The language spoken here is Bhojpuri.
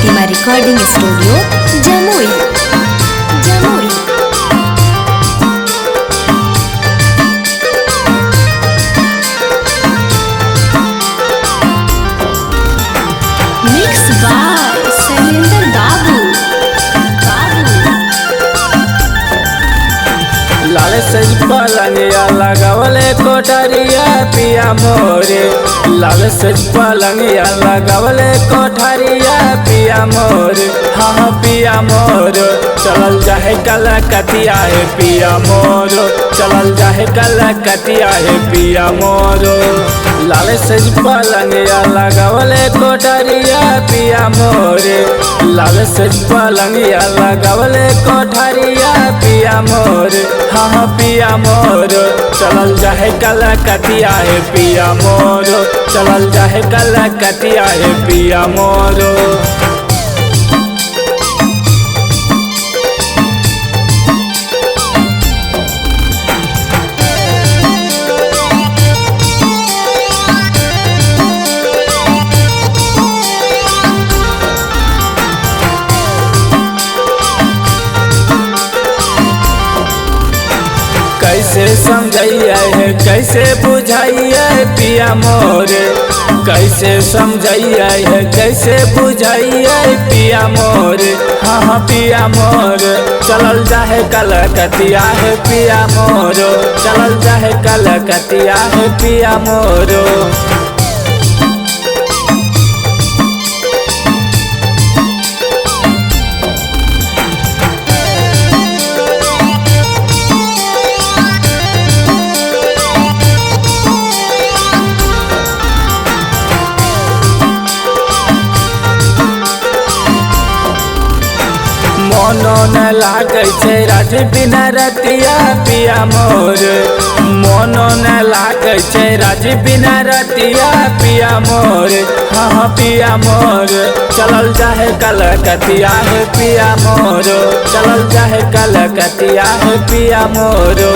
Pratima recording studio Jamui Jamui. Mix by Shailendra Babu. लाल सज पलंगिया लगावले कोठरिया पिया मोरे। लाल सज पलंगिया लगावले कोठरिया पिया मोरे। हाँ पिया मोर चलल जाहे कलकतिया है पिया मोर। चलल जाहे कलकतिया है पिया मोर। लाल सज पलंगिया लगावले कोठरिया पिया मोरे। लाल सज पलंगिया लगावले कोठरिया पिया मोरे। हाँ पिया मोर चलल जाहे कलकतिया है पिया मोर। चलल जाहे कलकतिया है पिया मोर। कैसे समझाइए है कैसे बुझाइए पिया मोरे। कैसे समझाइए है कैसे बुझाइए पिया मोरे। हाँ पिया मोर चलल जाहे कलकतिया है पिया मोरो। चलल जाहे कलकतिया है पिया मोरो। मोनो न लागे छे रात बिना रतिया पिया मोर। मोनो न लागे छे रात बिना रतिया पिया मोर। हाँ पिया मोर चलल जाहे कलकतिया है पिया मोरो। चलल जाहे कलकतिया है पिया मोरो।